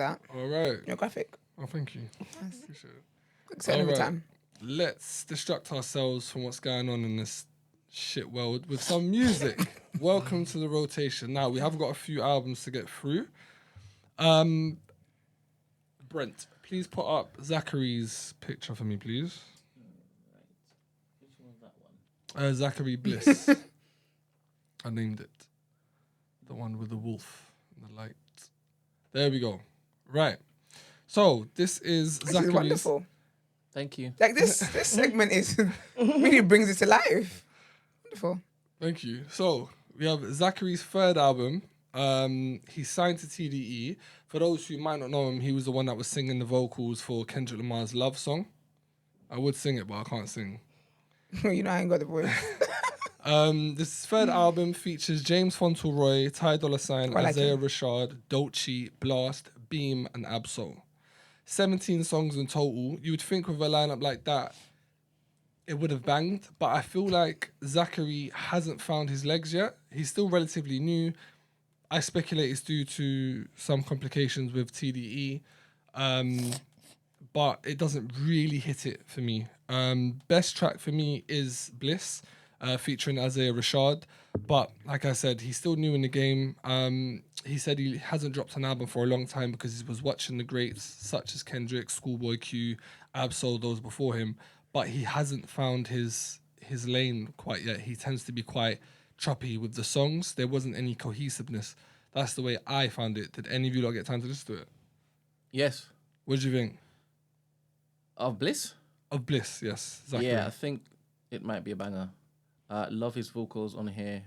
that. All right. Your graphic. Oh, thank you. Nice. Appreciate it. Exciting every time. Let's distract ourselves from what's going on in this shit world with some music. Welcome to the rotation. Now, we have got a few albums to get through. Brent, please put up Zacari's picture for me, please. Which one was that one? Zacari Bliss. I named it. The one with the wolf and the light. There we go. Right. So, this is This is Zacari's... wonderful. Thank you. Like this segment is really brings it to life. Wonderful. Thank you. So we have Zacari's third album. He signed to TDE. For those who might not know him, he was the one that was singing the vocals for Kendrick Lamar's Love Song. I would sing it, but I can't sing. You know I ain't got the voice. This third album features James Fauntleroy, Ty Dolla $ign, I like Isaiah him. Rashad, Dolce, Blast, Beam, and Absol. 17 songs in total. You would think with a lineup like that, it would have banged, but I feel like Zacari hasn't found his legs yet. He's still relatively new. I speculate it's due to some complications with TDE, but it doesn't really hit it for me. Best track for me is Bliss, featuring Isaiah Rashad. But like I said, he's still new in the game. He said he hasn't dropped an album for a long time because he was watching the greats such as Kendrick, Schoolboy Q, Absol, those before him. But he hasn't found his lane quite yet. He tends to be quite choppy with the songs. There wasn't any cohesiveness. That's the way I found it. Did any of you lot get time to listen to it? Yes. What did you think? Of Bliss? Of Bliss, yes. Zacari. Yeah, I think it might be a banger. Love his vocals on here.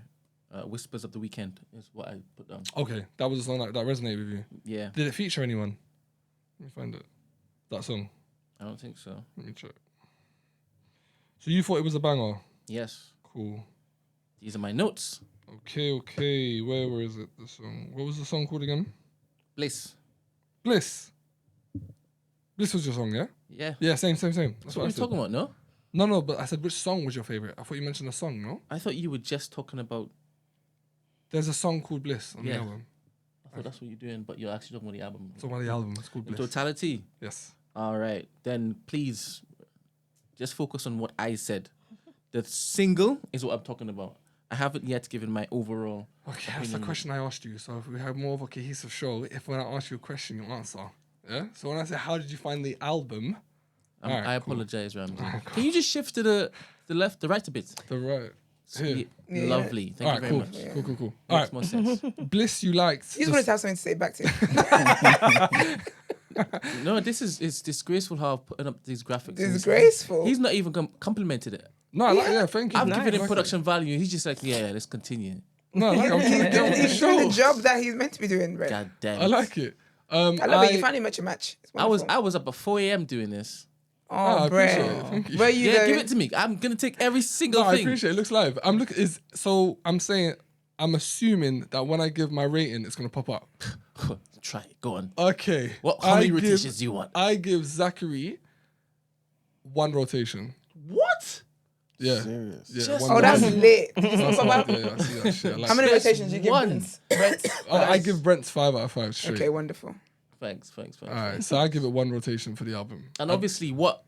Whispers of the Weekend is what I put down. Okay, that was a song that resonated with you. Yeah. Did it feature anyone? Let me find it. That song. I don't think so. Let me check. So you thought it was a banger? Yes. Cool. These are my notes. Okay. Where is it? The song. What was the song called again? Bliss. Bliss. Bliss was your song, yeah? Yeah. Yeah, same. That's That's what I we're said. talking about, no? No, but I said which song was your favorite? I thought you mentioned a song, no? I thought you were just talking about... There's a song called Bliss on the Yeah. album. I thought that's what you're doing, but you're actually talking about the album. It's on the album. It's called In Bliss. totality? Yes. All right. Then please just focus on what I said. The single is what I'm talking about. I haven't yet given my overall... Okay, that's the question I asked you. So if we have more of a cohesive show, if when I ask you a question, you answer. Yeah? So when I say, how did you find the album? Alright, I cool. apologize, Ramzi. Can you just shift to the left, the right a bit? The right. Sweet. Yeah. Lovely. Thank you very much. Cool. All right, Makes more sense. Bliss, you liked. You just wanted to have something to say back to. No, it's disgraceful how I'm putting up these graphics. Disgraceful. He's not even complimented it. No, I like, yeah, thank you. I'm I giving him like production value. He's just like, yeah, let's continue. No, I like, I'm trying to get on the He's doing show. the job that he's meant to be doing, right? God damn. I like it. I love it. You finally met your match. It's I was wonderful. up at 4 a.m. doing this. Oh, I appreciate it. Brent. Thank you. Where you Yeah, go? give it to me. I'm gonna take every single No, I thing. appreciate it. It looks live. I'm saying, I'm assuming that when I give my rating, it's gonna pop up. Try it. Go on. Okay. How many rotations do you want? I give Zacari 1 rotation. What? Yeah. Serious. Yeah. Just- one Oh, that's rotation. lit. Yeah, I see that shit. I like How many it. rotations you give one. Brent? I give Brent's 5 out of 5 straight. Okay, wonderful. Thanks. All right, so I give it 1 rotation for the album. And obviously, what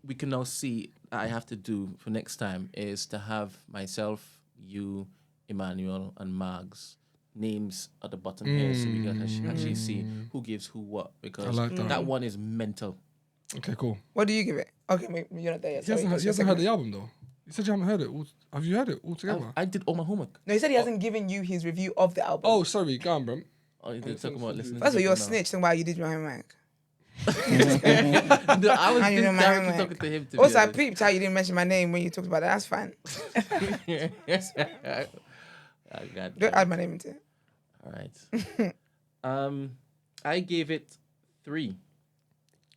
we can now see I have to do for next time is to have myself, you, Emmanuel, and Mags names at the bottom here so we can actually see who gives who what, because I like that. that one is mental. Okay, cool. What do you give it? Okay, wait, you're not there yet. He hasn't, Sorry, he hasn't heard the album though. You said you haven't heard it. Have you heard it all together? I did all my homework. No, he said he hasn't given you his review of the album. Oh, sorry, go on, Brent. Oh, you did talk about listening. First of all, you're a to snitch. Then why you did your homework? No, I was How you know my directly homework? talking to him. To Also, be I honest. peeped how you didn't mention my name when you talked about that. That's fine. Oh, God. Don't add my name into it. All right. I gave it 3.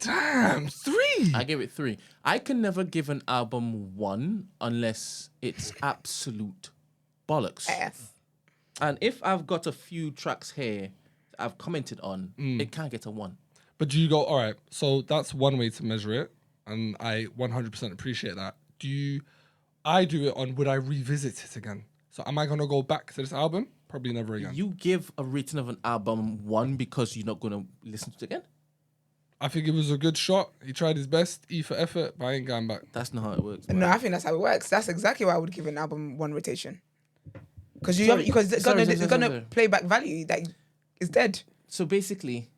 Damn, 3. I gave it 3. I can never give an album 1 unless it's absolute bollocks. Ass. And if I've got a few tracks here I've commented on, it can't get a 1. But do you go, all right, so that's one way to measure it, and I 100% appreciate that. I do it on, would I revisit it again? So am I going to go back to this album? Probably never again. You give a rating of an album 1 because you're not going to listen to it again? I think it was a good shot. He tried his best, E for effort, but I ain't going back. That's not how it works. No, man. I think that's how it works. That's exactly why I would give an album 1 rotation. Because Sorry, it's sorry. gonna playback value that is dead. So basically,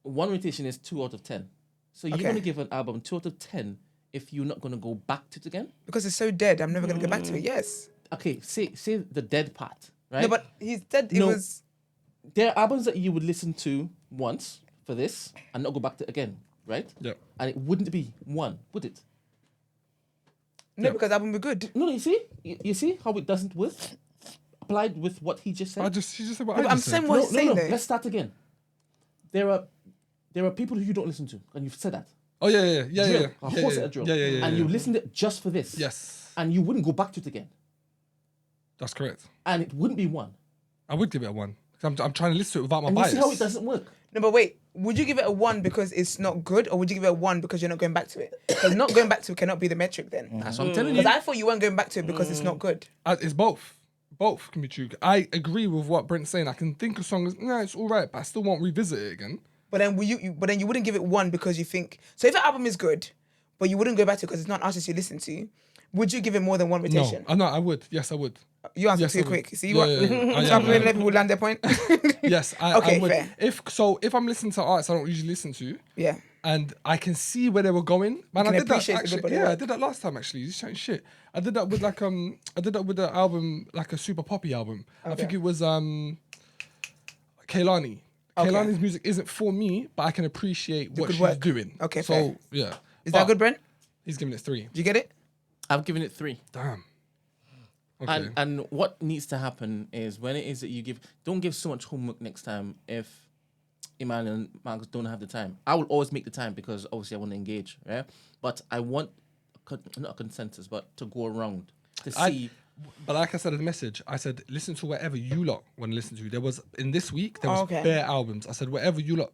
1 rotation is 2 out of 10. So you're Okay. going to give an album 2 out of 10 if you're not going to go back to it again? Because it's so dead, I'm never gonna go back to it. Yes. Okay, say the dead part, right? No, but he's dead. It No. was. There are albums that you would listen to once for this and not go back to it again, right? Yep. And it wouldn't be 1, would it? No, Yeah. because the album be good. No, you see? You see how it doesn't work? Applied with what he just said? He just said what No, I but I'm just saying said. what he's saying though. Let's start again. There are people who you don't listen to, and you've said that. Oh, yeah. Drill. A whole set of drill. Yeah. And you listened it just for this. Yes, And you wouldn't go back to it again. that's correct. And it wouldn't be 1. I would give it a 1. 'Cause I'm trying to listen to it without my And bias. you see how it doesn't work? No, but wait. Would you give it a 1 because it's not good, or would you give it a 1 because you're not going back to it? Because not going back to it cannot be the metric then. That's what I'm telling you. Because I thought you weren't going back to it because it's not good. It's both. Both can be true. I agree with what Brent's saying. I can think of songs, it's all right, but I still won't revisit it again. But then you wouldn't give it 1 because you think. So if an album is good, but you wouldn't go back to it because it's not an artist you listen to, would you give it more than 1 rotation? No, I would. Yes, I would. You answered Yes, too I would. quick. See Yeah, what? yeah, yeah. So I'm Yeah, going to let people land their point. Yes, I Okay, would. fair. If I'm listening to artists I don't usually listen to, Yeah. and I can see where they were going. Man, I can did that appreciate the good actually. body Yeah, I work. did that last time actually. He's chatting shit. I did that with the album, like a super poppy album. I think it was Kehlani. Okay. Kehlani's music isn't for me, but I can appreciate what good she's work. doing. Okay, so fair. yeah. Is that But good, Brent? He's giving it 3. Did you get it? I've given it 3. Damn. Okay. And what needs to happen is when it is that you don't give so much homework next time if Emmanuel and Marcus don't have the time. I will always make the time because obviously I want to engage, right? But I want, not a consensus, but to go around to see. But like I said in the message, I said listen to whatever you lot want to listen to. There was in this week there was okay. bare albums. I said whatever you lot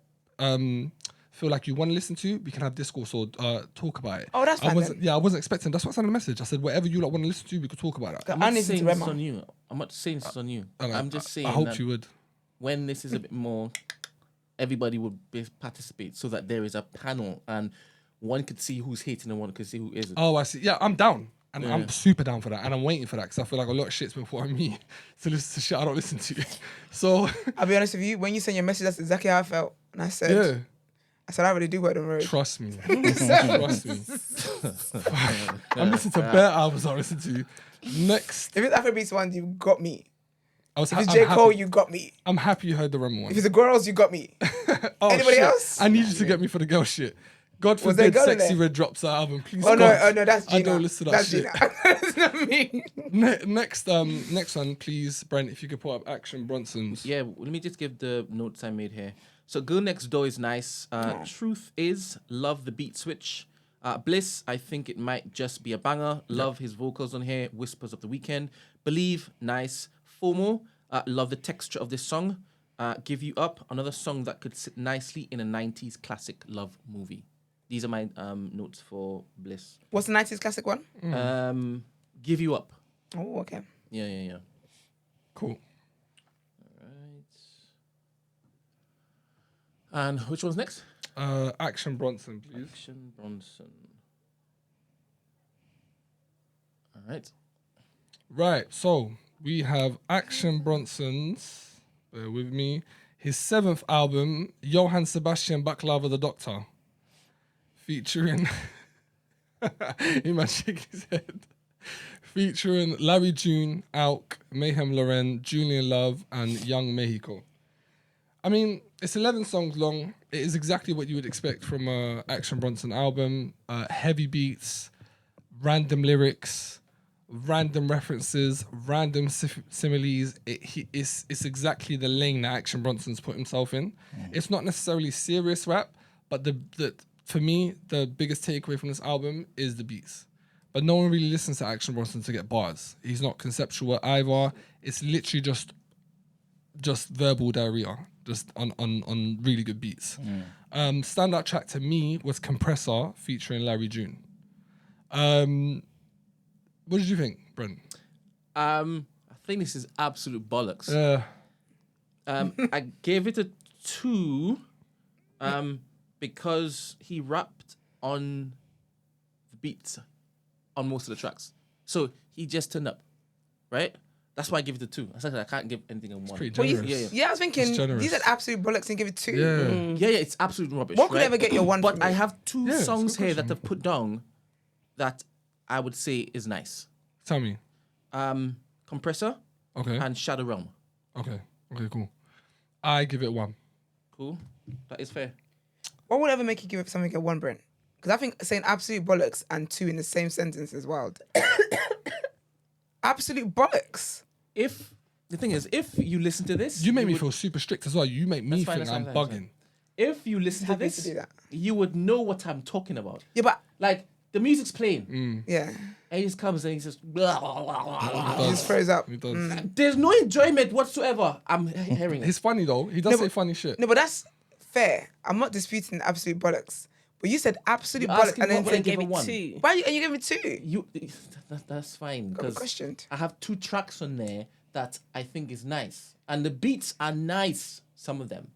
feel like you want to listen to, we can have discourse or talk about it. Oh, that's fine then. I wasn't expecting. That's what I said in the message. I said whatever you lot want to listen to, we could talk about that. I'm I not listen saying to this Rema. on you. I'm not saying this on you. And I'm just saying I hope that you would. when this is a bit more, everybody would participate so that there is a panel and one could see who's hating and one could see who isn't. Oh, I see. Yeah, I'm down. And Yeah. I'm super down for that. And I'm waiting for that because I feel like a lot of shit's been put on me to listen to shit I don't listen to. So, I'll be honest with you. When you sent your message, that's exactly how I felt. And I said, yeah, I really do work on the road. trust me. Trust me. I'm listening to bare albums I listen to. Next, If it's Afrobeats one, you got me. I was If it's I'm J. Cole, happy. you got me. I'm happy you heard the Rema one. If it's the girls, you got me. Oh, Anybody shit. else? I need you to get me for the girl shit. God Was there a forbid girl in Sexy there? Red drops that album. Please, Oh God. no, that's Gina. I don't listen to that That's shit. Gina. That's not me. Next one, please, Brent. If you could put up Action Bronson's. Yeah, let me just give the notes I made here. So Girl Next Door is nice. Truth is, love the beat switch. Bliss, I think it might just be a banger. Love his vocals on here. Whispers of the Weekend. Believe, nice. FOMO, love the texture of this song. Give You Up, another song that could sit nicely in a 90s classic love movie. These are my notes for Bliss. What's the 90s classic one? Give You Up. Oh, okay. Yeah. Cool. Right. And which one's next? Action Bronson, please. Action Bronson. All right. Right, so we have Action Bronson's, bear with me, his 7th album, Johann Sebastian BACHLAVA the Doctor, featuring, he might shake his head, featuring Larry June, Alk, Mayhem Loren, Julian Love, and Young Mexico. I mean, it's 11 songs long. It is exactly what you would expect from an Action Bronson album. Heavy beats, random lyrics, random references, random similes. It's exactly the lane that Action Bronson's put himself in. It's not necessarily serious rap, but for me, the biggest takeaway from this album is the beats. But no one really listens to Action Bronson to get bars. He's not conceptual either. It's literally just verbal diarrhea, just on really good beats. Standout track to me was Compressor featuring Larry June. What did you think, Brent? I think this is absolute bollocks. Yeah. I gave it a 2 because he rapped on the beats on most of the tracks. So he just turned up, right? That's why I give it a 2. I said I can't give anything a 1. Pretty Well, generous. yeah, I was thinking That's generous. these are absolute bollocks and give it 2. Yeah. Yeah, it's absolute rubbish. What could right? ever get your 1 But from I it? have 2 Yeah, it's a songs good here that question. I've put down that I would say is nice. Tell me. Compressor Okay. and Shadow Realm. Okay, cool. I give it 1. Cool. That is fair. What would ever make you give it something a 1, Brent? Because I think saying absolute bollocks and 2 in the same sentence is wild. Absolute bollocks. The thing is, if you listen to this, You make me would- feel super strict as well. You make me That's fine, think that's I'm fine, that's bugging. fine. If you listen to Happy to this, do that. you would know what I'm talking about. Yeah, but Like the music's playing, yeah, and he just comes and he says, blah, blah, blah, blah, blah. he just throws up. He does. There's no enjoyment whatsoever. I'm hearing it. He's funny though. He does No, say but- funny shit. No, but that's fair. I'm not disputing absolute bollocks. But you said absolute You're bollocks asking and then what would I said, give Gave a it 1. 2. why and you gave me 2? You, that's fine Got me because questioned. I have 2 tracks on there that I think is nice, and the beats are nice. Some of them,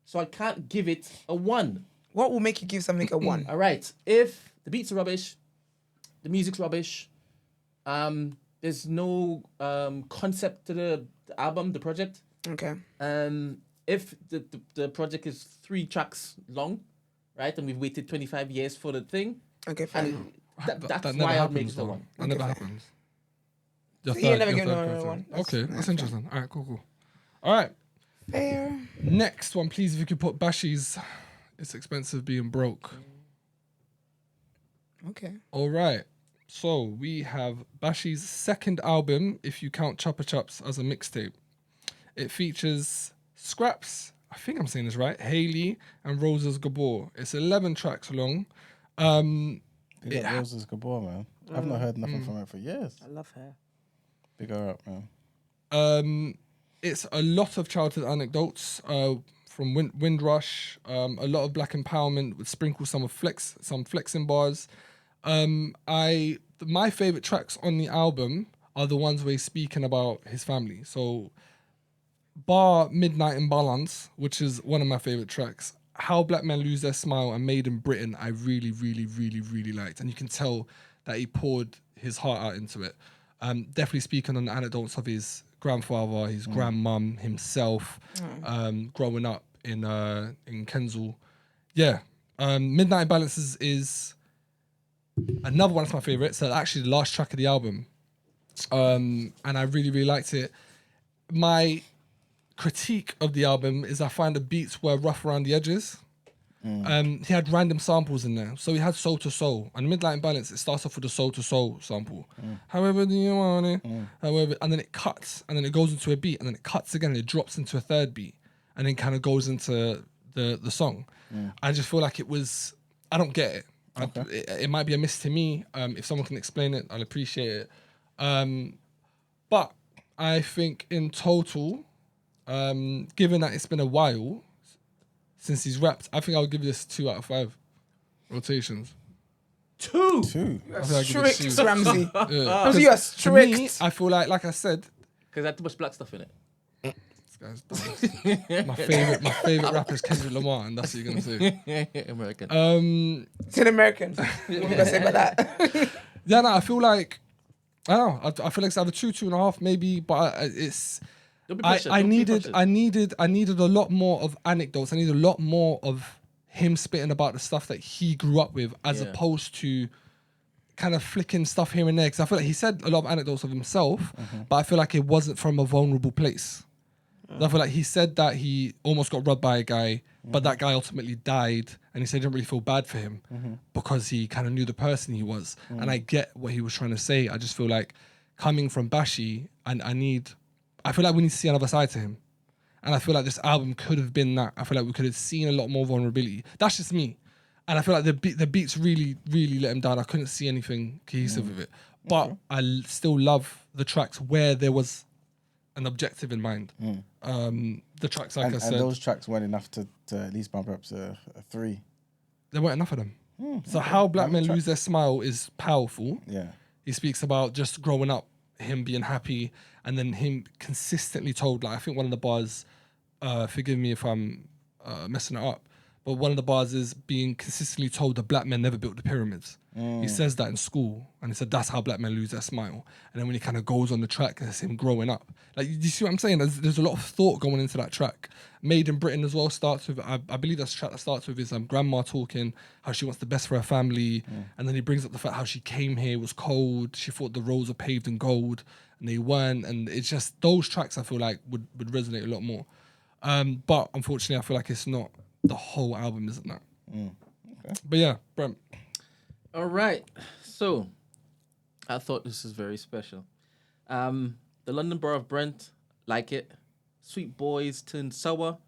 so I can't give it a 1. What will make you give something a 1? All right, if the beats are rubbish, the music's rubbish, there's no concept to the album, the project. Okay. If the project is 3 tracks long, right, and we've waited 25 years for the thing, Okay, fine. and that's That never why I make happens the though. 1. That never happens. Your So you ain't never your given third no character. one. That's- Okay, that's that's fine. interesting. All right, cool. All right, Fair. next one, please. If you could put Bashy's "It's Expensive Being Broke." Okay. All right. So we have Bashy's second album, if you count Chopper Chops as a mixtape. It features Scraps, I think I'm saying this right, Haley and Rosa's Gabor. It's 11 tracks long. Big up Roses Gabor, man. I've not heard nothing from her for years. I love her. Big her up, man. It's a lot of childhood anecdotes from Windrush, a lot of black empowerment with sprinkles some flexing bars. My favorite tracks on the album are the ones where he's speaking about his family. So, bar Midnight in Balance, which is one of my favorite tracks. How Black Men Lose Their Smile and Made in Britain, I really, really, really, really liked, and you can tell that he poured his heart out into it. Definitely speaking on the anecdotes of his grandfather, his grandmum, himself, growing up in Kensal. Yeah, Midnight in Balance is another one of my favorites. So actually the last track of the album, and I really, really liked it. My critique of the album is I find the beats were rough around the edges. He had random samples in there. So he had Soul to Soul. And Midnight in Balance, it starts off with the Soul to Soul sample. However do you want it? However, and then it cuts, and then it goes into a beat, and then it cuts again, and it drops into a third beat, and then kind of goes into the song. I just feel like it was, I don't get it. It might be a miss to me. If someone can explain it, I'll appreciate it. But I think in total, given that it's been a while since he's rapped, I think I'll give this 2 out of 5 rotations. 2. 2. I think I'll give it Strict, 2. Ramsey. Yeah. Ramsey, you are To me, strict. I feel like I said, Because I had too much black stuff in it. this guy's dumb. my favorite rapper is Kendrick Lamar, and that's what you're gonna say. American. It's an American. What are you gonna say about that? Yeah, no, I feel like I don't know. I feel like it's either 2, 2.5, maybe, but it's. Don't be I pressured. Don't be pressured. needed a lot more of anecdotes. I needed a lot more of him spitting about the stuff that he grew up with, as Yeah. opposed to kind of flicking stuff here and there. Because I feel like he said a lot of anecdotes of himself, but I feel like it wasn't from a vulnerable place. I feel like he said that he almost got robbed by a guy, but that guy ultimately died, and he said he didn't really feel bad for him because he kind of knew the person he was. And I get what he was trying to say. I just feel like coming from Bashy, and I feel like we need to see another side to him. And I feel like this album could have been that. I feel like we could have seen a lot more vulnerability. That's just me. And I feel like the beats really, really let him down. I couldn't see anything cohesive with it. But I still love the tracks where there was an objective in mind. The tracks, like I said, And those tracks weren't enough to at least bump up to a 3. there weren't enough of them. So How Black Men Lose Their Smile is powerful. Yeah. He speaks about just growing up him being happy, and then him consistently told, like, I think one of the bars, forgive me if I'm messing it up, but one of the bars is being consistently told that black men never built the pyramids. He says that in school, and he said that's how black men lose their smile. And then when he kind of goes on the track, that's him growing up. Like, you see what I'm saying? There's a lot of thought going into that track. Made in Britain as well starts with, I believe that's the track that starts with his grandma talking how she wants the best for her family, and then he brings up the fact how she came here, it was cold, she thought the roads were paved in gold, and they weren't. And it's just those tracks I feel like would resonate a lot more. But unfortunately, I feel like it's not, the whole album isn't that. Okay. But yeah, Brent. All right. So, I thought this was very special. The London Borough of Brent, like it. Sweet Boys Turned Sour,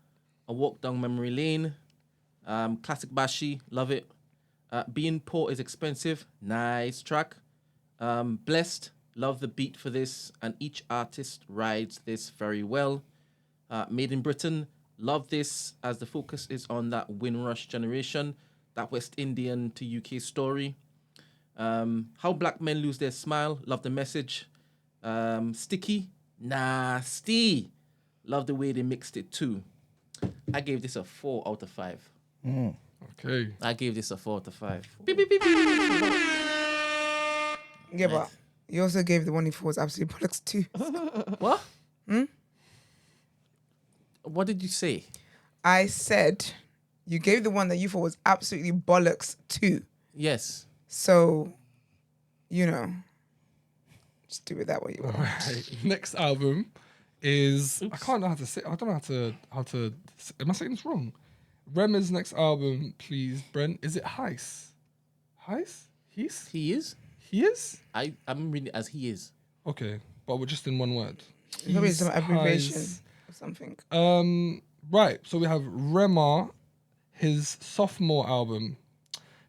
A Walk Down Memory Lane. Classic Bashy, love it. Being Poor is Expensive, nice track. Blessed, love the beat for this, and each artist rides this very well. Made in Britain, love this as the focus is on that Windrush generation, that West Indian to UK story. How Black Men Lose Their Smile, love the message. Sticky, nasty, love the way they mixed it too. I gave this a 4 out of 5. Okay. I gave this a 4 out of 5. Beep, beep, beep, beep. Yeah, but you also gave the one he thought was absolute bollocks too. What? What did you say? I said you gave the one that you thought was absolutely bollocks too. Yes. So, you know, just do with that what you want. Right. Next album is I can't know how to say. I don't know how to. Am I saying this wrong? Rema's next album, please, Brent. Is it HEIS? HEIS? HEIS? He is? He is? I'm reading it as he is. Okay, but we're just in one word. Maybe He's some abbreviation HEIS. or something. Right. So we have Rema, his sophomore album,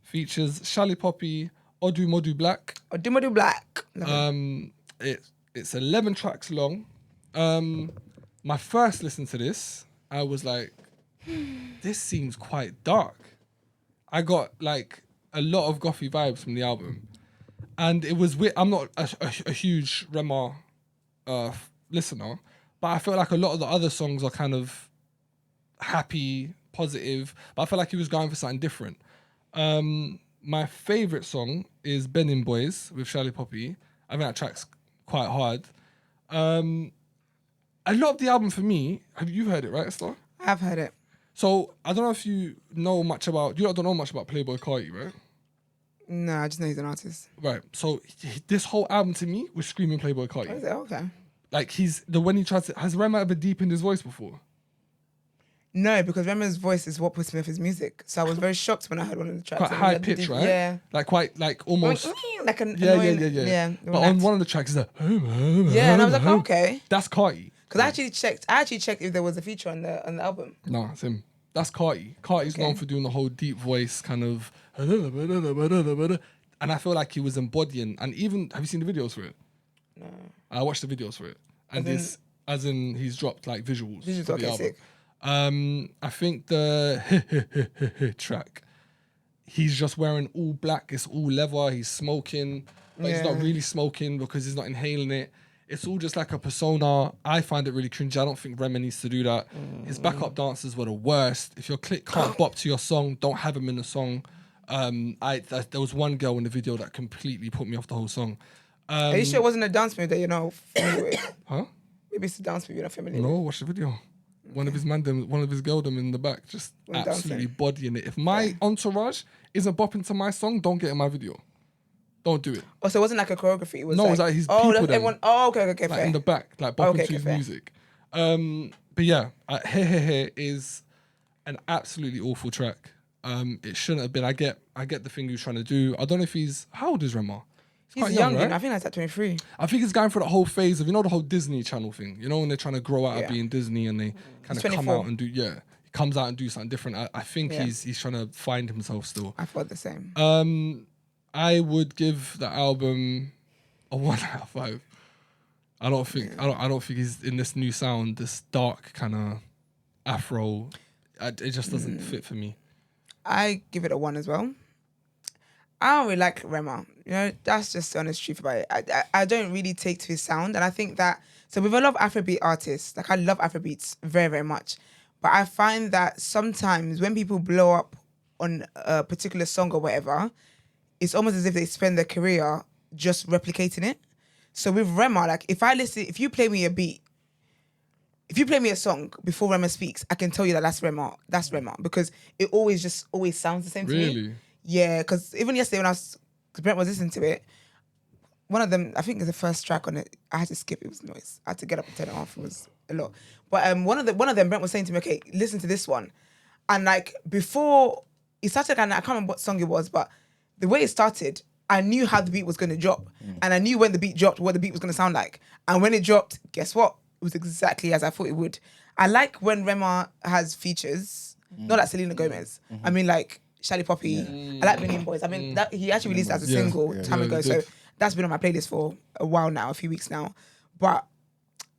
features Shally Poppy, Odu Modu Black. Or do black. Love it. It's 11 tracks long. My first listen to this, I was like, this seems quite dark. I got like a lot of gothy vibes from the album, and it was weird. I'm not a huge Rema listener, but I felt like a lot of the other songs are kind of happy, positive, but I felt like he was going for something different. My favorite song is Benin Boys with Shally Poppy. I think that track's quite hard. A lot of the album for me, have you heard it, right, Esther? I've heard it. So I don't know if you know much about, you don't know much about Playboi Carti, right? No, I just know he's an artist. Right. So this whole album to me was screaming Playboi Oh, is Carti. it? Okay. Like when he tries to, has Rema ever deepened his voice before? No, because Rema's voice is what puts me off his music. So I was very shocked when I heard one of the tracks. Quite And high like, pitch, right? Yeah. Like quite, like almost. Like an Yeah, annoying, yeah. But when on that- one of the tracks, it's like, Yeah, and I was like, oh, okay. That's Carti. Because I actually checked if there was a feature on the album. No, it's him. That's Carti. Carti's known for doing the whole deep voice kind of, and I feel like he was embodying. And even, have you seen the videos for it? No. I watched the videos for it, and as in he's dropped like visuals. Visuals, for the okay, album. sick. I think the track, he's just wearing all black. It's all leather. He's smoking, but he's not Yeah. really smoking because he's not inhaling it. It's all just like a persona. I find it really cringy. I don't think Rema needs to do that. His backup dancers were the worst. If your click can't bop to your song, don't have him in the song. There was one girl in the video that completely put me off the whole song. Are you sure it wasn't a dance move that you're not familiar with? Huh? Maybe it's a dance move you're not familiar No, with. watch the video. One of his girldom in the back, just When absolutely dancing. bodying it. If my entourage isn't bopping to my song, don't get in my video. Don't do it. Oh, so it wasn't like a choreography. It was No, it was like his people that's then. everyone. Oh, okay, Like fair. in the back, like bopping Okay, to his fair. music. But yeah, Hey is an absolutely awful track. It shouldn't have been. I get the thing he was trying to do. I don't know if how old is Rema? He's quite young, young, right? I think that's at 23. I think he's going through the whole phase of, the whole Disney Channel thing. You know, when they're trying to grow out of Yeah. being Disney and they kind of come 24. out and do, he comes out and do something different. I think Yeah. he's trying to find himself still. I thought the same. I would give the album a 1 out of 5. I don't think he's in this new sound, this dark kind of Afro. It just doesn't fit for me. I give it a 1 as well. I don't really like Rema. You know, that's just the honest truth about it. I don't really take to his sound, and I think that so with a lot of Afrobeat artists, like I love Afrobeats very, very much, but I find that sometimes when people blow up on a particular song or whatever, it's almost as if they spend their career just replicating it. So with Rema, like if you play me a beat, if you play me a song before Rema speaks, I can tell you that that's Rema, because it always sounds the same to me. Really? Yeah, because even yesterday when Brent was listening to it, one of them, I think it's the first track on it, I had to skip, it was noise. I had to get up and turn it off, it was a lot. But one of them, Brent was saying to me, okay, listen to this one. And like before it started, I can't remember what song it was, but the way it started, I knew how the beat was going to drop. And I knew when the beat dropped, what the beat was going to sound like. And when it dropped, guess what? It was exactly as I thought it would. I like when Rema has features, not like Selena Gomez. I mean like Shady Poppy. I like Benin Boys. I mean, that he actually released it as a single time ago. he So did. that's been on my playlist for a while now, a few weeks now.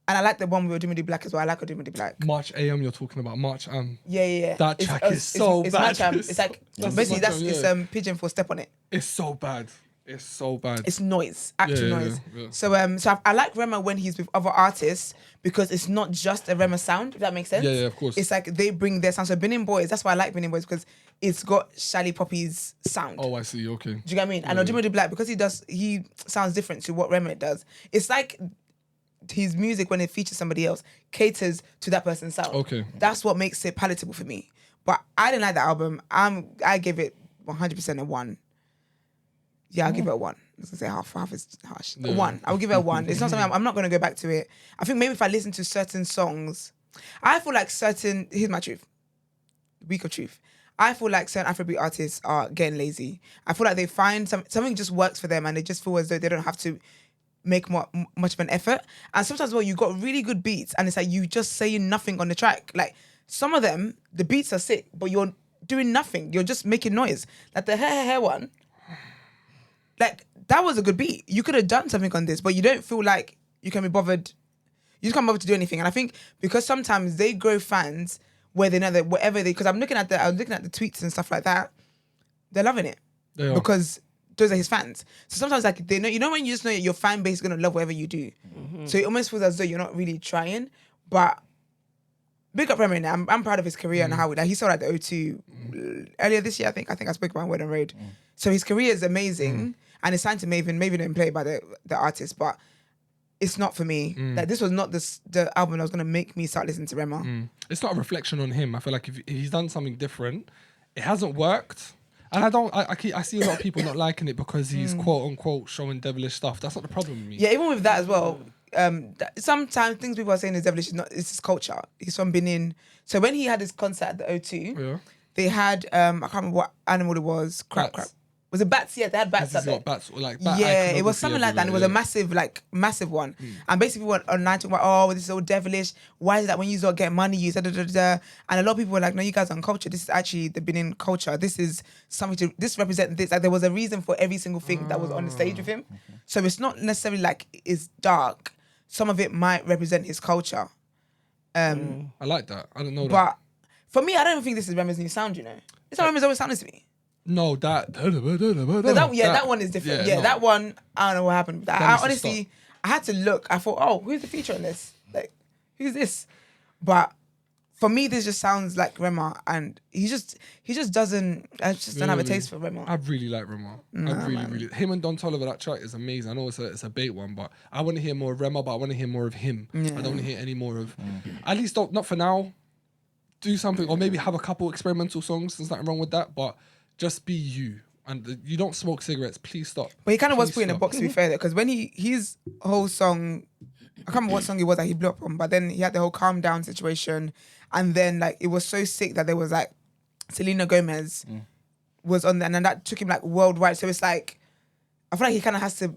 And I like the one with Odumidi Black as well. I like Odumidi Black. March AM, you're talking about March AM. Yeah. That track is so it's bad. Matcham. It's like basically it's Pigeon for Step on it. It's so bad. It's so bad. It's noise, actual Yeah, noise. yeah. So I like Rema when he's with other artists because it's not just a Rema sound, if that makes sense. Yeah, of course. It's like they bring their sound. So Benin Boys, that's why I like Benin Boys, because it's got Shady Poppy's sound. Oh, I see. Okay. Do you get what I mean? And Odumidi Black, because he sounds different to what Rema does. It's like his music, when it features somebody else, caters to that person's sound. Okay. That's what makes it palatable for me. But I didn't like the album. I gave it 100% a 1. Yeah, I'll give it a 1. I was gonna say half is harsh. A 1. I'll give it a 1. It's not something I'm not gonna go back to it. I think maybe if I listen to certain songs, I feel like here's my truth. Week of truth. I feel like certain Afrobeat artists are getting lazy. I feel like they find something just works for them and they just feel as though they don't have to make much of an effort. And sometimes you got really good beats and it's like you just saying nothing on the track. Like some of them, the beats are sick, but you're doing nothing. You're just making noise. Like the hair one, like that was a good beat. You could have done something on this, but you don't feel like you can be bothered. You just can't bother to do anything. And I think because sometimes they grow fans where they know that whatever because I was looking at the tweets and stuff like that, they're loving it. They are. Because those are his fans. So sometimes like they know, you know when you just know your fan base is gonna love whatever you do. So it almost feels as though you're not really trying. But big up Rema. I'm proud of his career and how he sold at the O2 earlier this year. I think I spoke about Word and Road. So his career is amazing and it's signed to Maven. Maven didn't play by the artist, but it's not for me. Like this was not the album that was gonna make me start listening to Rema. It's not a reflection on him. I feel like if he's done something different, it hasn't worked. And I see a lot of people not liking it because he's quote unquote showing devilish stuff. That's not the problem with me. Yeah, even with that as well. Sometimes things people are saying is devilish. It's his culture. He's from Benin. So when he had his concert at the O2, they had I can't remember what animal it was. Crap. Was it bats? Yeah, they had bats up there. Bats, or like bat Yeah, it was iconography something like that. And it was everywhere, a massive one. And basically, people went online talking about, this is all devilish. Why is that when you don't get money, you da da da da? And a lot of people were like, no, you guys are on culture. This is actually the Benin culture. This is something this represents this. Like there was a reason for every single thing that was on the stage with him. So it's not necessarily like it's dark. Some of it might represent his culture. I like that. I don't know that. But for me, I don't think this is Rema's new sound, you know. It's how Rema's always sounded to me. No, that That one is different. Yeah, no. that one, I don't know what happened. That I needs to honestly, I had to look. I thought, who's the feature on this? Like, who's this? But for me, this just sounds like Rema, and he just doesn't. I just don't have a taste for Rema. I really like Rema. I really. Him and Don Toliver, that track is amazing. I know it's a bait one, but I want to hear more of Rema, but I want to hear more of him. I don't want to hear any more of. At least not for now. Do something, or maybe have a couple experimental songs. There's nothing wrong with that, but just be you. And you don't smoke cigarettes. Please stop. But he kind of was Please put in a stop. box, to be fair, because when his whole song, I can't remember what song it was that he blew up on, but then he had the whole Calm Down situation, and then like it was so sick that there was like Selena Gomez was on there, and then that took him like worldwide. So it's like I feel like he kind of has to.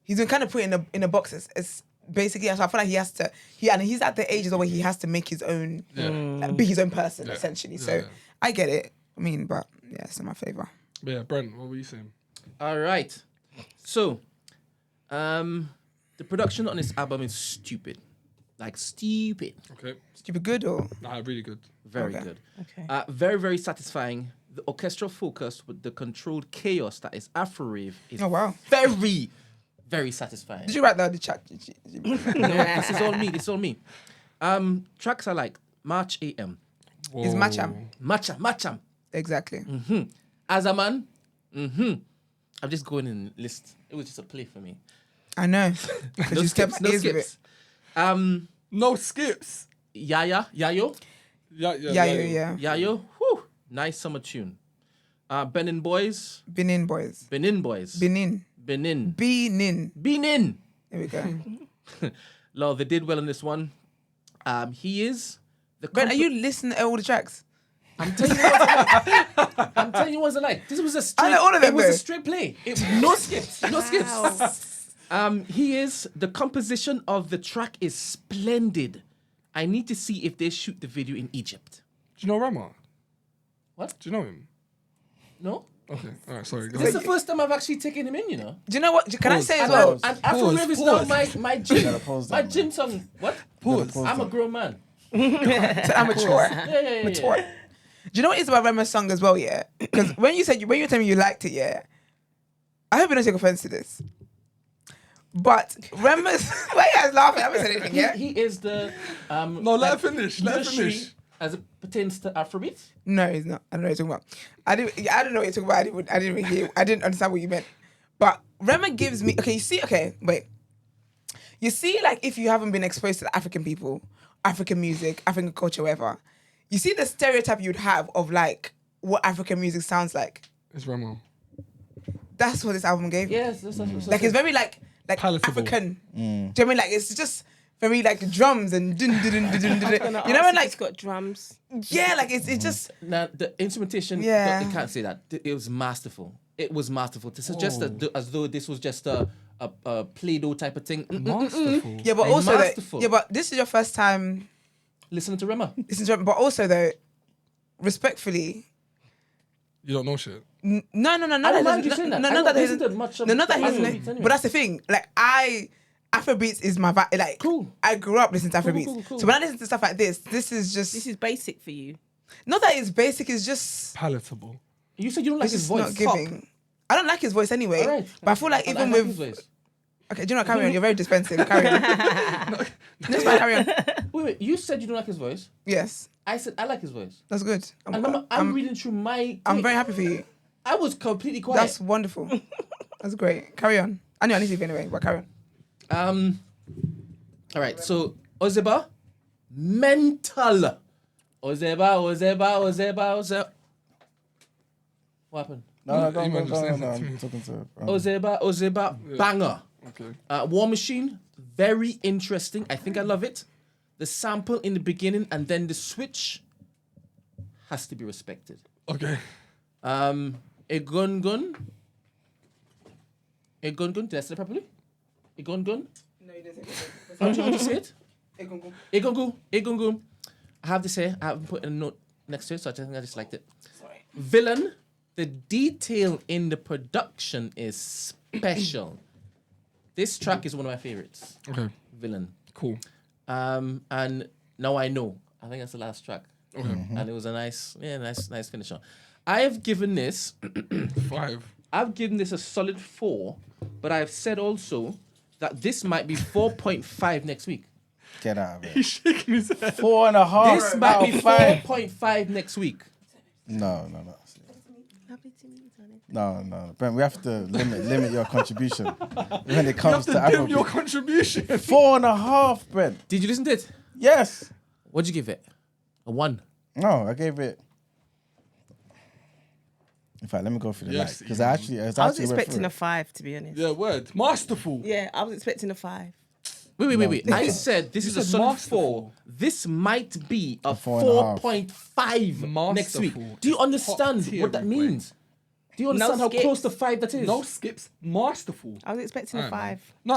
He's been kind of put in a box. It's basically, so I feel like he has to. He's at the age where he has to make his own, like, be his own person essentially. So I get it. I mean, but yeah, it's in my favor. But yeah, Brent, what were you saying? All right. So, the production on this album is stupid. Like, stupid. Okay. Stupid good or? Nah, really good. Very Okay. good. Okay. Very, very satisfying. the orchestral focus with the controlled chaos that is Afro rave is Oh, wow. very, very satisfying. Did you write the chat? No, this is all me. This is all me. Tracks are like March AM, It's Macham. Matcham. Exactly. As a man, I'm just going in list. It was just a play for me. I know. No skips, no skips. No skips. Yayo, Yeah. Yayo. Whew, nice summer tune. Benin Boys. Benin boys. Benin Boys. Benin. Benin. Benin. Benin. There we go. Lord, they did well on this one. He is the. Brent, are you listening to all the tracks? I'm telling you what's it like. This was a straight. I know all of them, It was though. a straight play. No skips. No skips. He is the composition of the track is splendid. I need to see if they shoot the video in Egypt. Do you know Rema? What? Do you know him? No. Okay. All right. Sorry. Go This is ahead. the first time I've actually taken him in. You know. Do you know what? Can I say as And, well? and Afro Rave is now my gym. pause My that, gym song. What? Pause. I'm a grown man. So I'm mature. Yeah. Mature. Do you know what it is about Rema's song as well, yeah? Because when you were telling me you liked it, yeah, I hope you don't take offense to this. But Rema's why you guys laughing? I haven't said anything yet. He is the No, let her finish. Let her leadership finish. as it pertains to Afrobeat. No, he's not. I don't know what you're talking about. I don't know what you're talking about. I didn't really hear. I didn't understand what you meant. But Rema gives me wait. You see, like if you haven't been exposed to the African people, African music, African culture, whatever, you see the stereotype you'd have of like what African music sounds like. It's Rema. That's what this album gave me. Yes, that's Like it's very like Palatable. African. Do you know what I mean? Like it's just very like drums and dun, dun, dun, dun, dun, dun, dun. You know when it's like got drums. yeah, like it's just Now the instrumentation. Yeah. You can't say that. It was masterful. It was masterful. To suggest that as though this was just a Play-Doh type of thing. Masterful. yeah, but Like, also that, masterful. yeah, but this is your first time Listening to Rema. listening to it. But also though, respectfully, You don't know shit. no, don't mind you saying that. I not don't that listen he's to much of not that he's Afrobeats anyway. but that's the thing. Like Afrobeats is my vibe. Like Cool. I grew up listening to Afrobeats, cool. so when I listen to stuff like this is just This is basic for you. not that it's basic. It's just Palatable. You said you don't like it's his just voice. not giving. I don't like his voice anyway. All right. But I feel like I even like with his voice. okay, do you know what, carry on? You're very dispensing. Carry on. That's fine. Carry on. Wait. You said you don't like his voice. Yes, I said I like his voice. that's good. I'm reading through my. I'm very happy for you. I was completely quiet. That's wonderful. That's great. Carry on. I knew I need to leave anyway, but carry on. All right. So Ozeba, mental. Ozeba. What happened? No, go You man on. just saying that to I'm me. talking to. Ozeba, banger. Okay. War Machine, very interesting. I think I love it. The sample in the beginning and then the switch has to be respected. Okay. A gun. Did I say it properly? A gun. No, you didn't say I'm trying to say it. that. A gun. I have to say, I haven't put a note next to it, so I think I just liked it. Sorry. Villain, the detail in the production is special. This track is one of my favorites. Okay. Villain. Cool. And now I know. I think that's the last track. Okay. And it was a nice finisher. I have given this 5. I've given this a solid 4, but I've said also that this might be 4.5 next week. Get out of it. He's shaking his head. 4.5. This might be 5. 4.5 next week. No. Lovely to meet you, darling. No. Brent, we have to limit your contribution when it comes to Give your Afrobeat. contribution. 4.5, Brent. Did you listen to it? Yes. What'd you give it? A 1. No, I gave it. In fact, let me go through the Yes, night because Ian. I I was actually read expecting through a it. 5, to be honest. Yeah, word. Masterful. Yeah, I was expecting a 5. Wait. No. I said this You is a said solid masterful. 4. This might be a 4.5. 4.5 next week. Masterful. Do you It's understand top tier, what that boy. means? Do you understand how skips. close to 5 that is? No skips. Masterful. I was expecting a Alright, 5. No,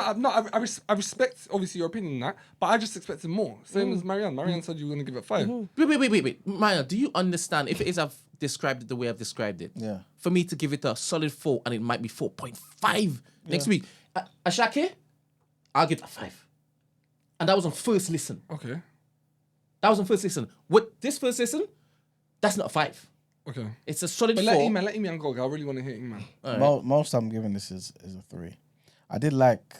I respect obviously your opinion on that, but I just expected more. Same as Marianne. Marianne said you were gonna give it 5. Wait. Maya, do you understand if it is I've described it the way I've described it? Yeah. For me to give it a solid 4 and it might be 4.5 next week. Ashake, I'll give it a 5. And that was on first listen. Okay. That was on first listen. With this first listen, that's not a 5. Okay. It's a solid But 4. let Eman go. I really want to hear Eman. All right. Most I'm giving this is a 3. I did like.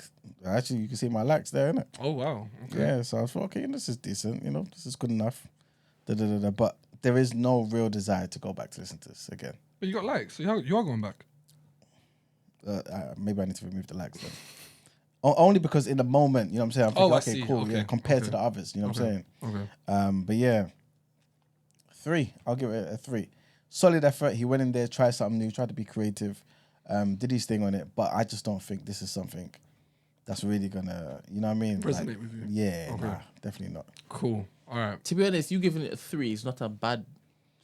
Actually, you can see my likes there, innit? Oh wow. Okay. Yeah, so I thought, okay, this is decent. You know, this is good enough. But there is no real desire to go back to listen to this again. But you got likes, so you are going back. Maybe I need to remove the likes then. Only because in the moment, you know what I'm saying? I'm thinking, I okay, see. cool. Okay, Yeah, compared to okay. the others, you know what I'm saying? Okay. But yeah, 3. I'll give it a 3. Solid effort. He went in there, tried something new, tried to be creative, did his thing on it. But I just don't think this is something that's really gonna, you know what I mean? Resonate with you. Yeah, Okay. nah, definitely not. Cool. All right. To be honest, you giving it a 3 is not a bad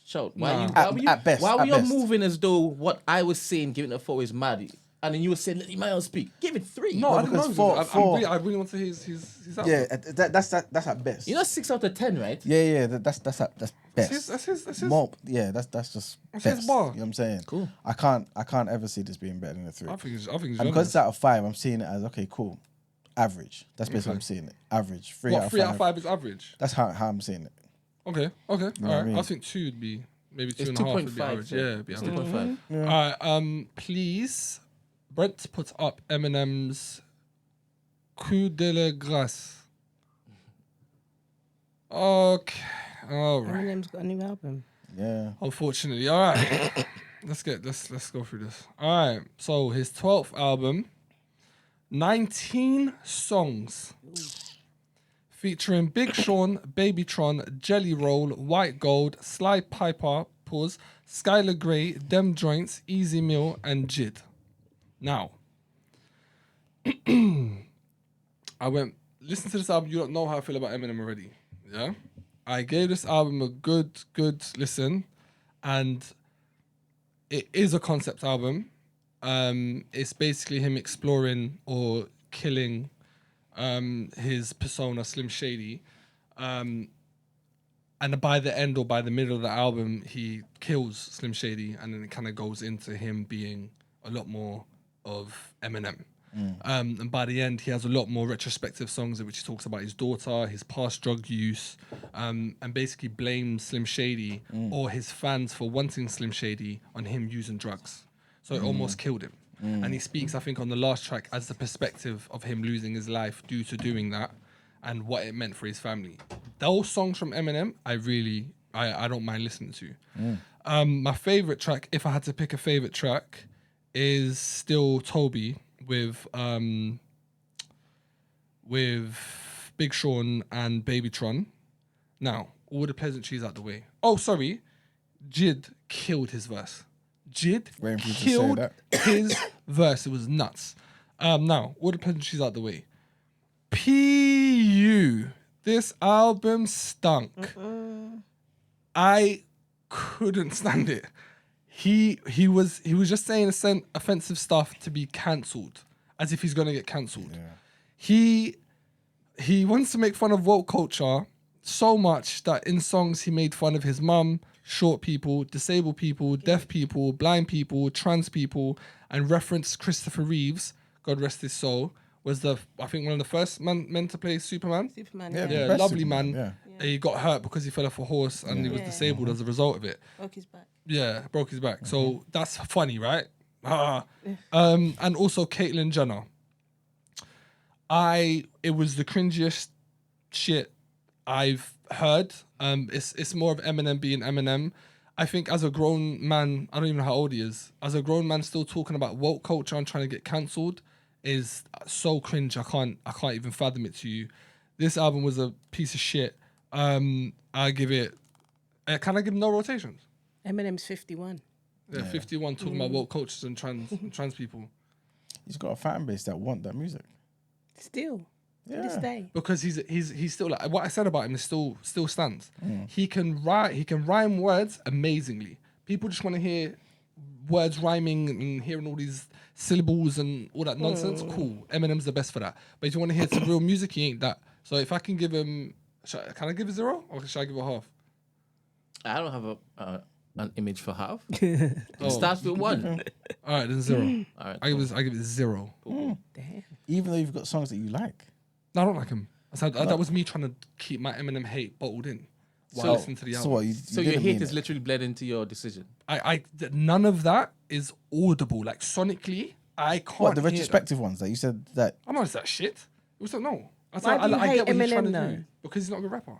shout. Why Nah. you? At- Why were you? at best, Why were at you best. moving as though what I was saying, giving it a 4 is mad, and then you were saying let Emmanuel speak. Give it 3. No, I didn't because know. four- I really want to hear his album. Yeah, that's at best. You know, 6 out of 10, right? Yeah, that's best. That's his. More, yeah, that's just That's best. his bar. You know what I'm saying? Cool. I can't ever see this being better than a 3. I think it's And because generous. it's out of 5, I'm seeing it as okay, cool, average. That's basically Okay. I'm seeing it. Average. 3 What, out of 3 5. out of 5 is average? That's how I'm seeing it. Okay. All know right. what I mean? I think 2 would be maybe 2 It's and a half would be 2.5. average. Yeah, it'd be It's average. 2.5. All right. Please, Brent put up Eminem's Coup de la Grâce. Okay. All right. Eminem's got a new album. Yeah. Unfortunately. All right. let's go through this. All right. So his 12th album, 19 songs. Featuring Big Sean, Babytron, Jelly Roll, White Gold, Sly Piper, Skylar Grey, Dem Joints, Easy Meal, and Jid. Now, I went, listen to this album, you don't know how I feel about Eminem already. Yeah? I gave this album a good listen, and it is a concept album. It's basically him exploring or killing his persona, Slim Shady. And by the end or by the middle of the album, he kills Slim Shady, and then it kind of goes into him being a lot more of Eminem. And by the end, he has a lot more retrospective songs in which he talks about his daughter, his past drug use, and basically blames Slim Shady or his fans for wanting Slim Shady on him using drugs. So it almost killed him. And he speaks, I think, on the last track as the perspective of him losing his life due to doing that and what it meant for his family. Those songs from Eminem, I don't mind listening to. My favorite track, if I had to pick a favorite track, is still Toby with Big Sean and Babytron. Now, all the pleasantries out the way. Oh, sorry. Jid killed his verse. Jid Waiting for you to say killed that. his verse. It was nuts. Now, all the pleasantries out the way. P.U. This album stunk. I couldn't stand it. He was just saying offensive stuff to be cancelled, as if he's gonna get cancelled. He wants to make fun of woke culture so much that in songs he made fun of his mum, short people, disabled people, deaf people, blind people, trans people, and referenced Christopher Reeves, God rest his soul, was I think one of the first men to play Superman. Superman. Yeah, Yeah, the best lovely Superman, man. yeah. He got hurt because he fell off a horse and he was Yeah. disabled as a result of it. Broke his back. Yeah, broke his back. So that's funny, right? And also Caitlyn Jenner. It was the cringiest shit I've heard. It's more of Eminem being Eminem. I think as a grown man, I don't even know how old he is. As a grown man, still talking about woke culture and trying to get cancelled is so cringe. I can't even fathom it to you. This album was a piece of shit. I give it. Can I give no rotations? Eminem's 51. Yeah, 51 talking about woke cultures and trans people. He's got a fan base that want that music. Still. To this day. Because he's still like what I said about him is still stands. He can rhyme words amazingly. People just want to hear words rhyming and hearing all these syllables and all that nonsense. Cool. Eminem's the best for that. But if you want to hear some real music, he ain't that. So if I can give him, can I give a 0 or should I give a half? I don't have an image for half. It starts with 1. All right, then 0. All right. I give it 0. Damn. Even though you've got songs that you like. No, I don't like him. That was me trying to keep my Eminem hate bottled in. while listening to the So album. what? You So your didn't hate mean is it. literally bled into your decision. None of that is audible. Like sonically, I can't. What, the hear retrospective ones that you said that? I'm not that shit. It was like, no. Why do you I hate get what he's trying to Eminem, do though? because he's not a good rapper.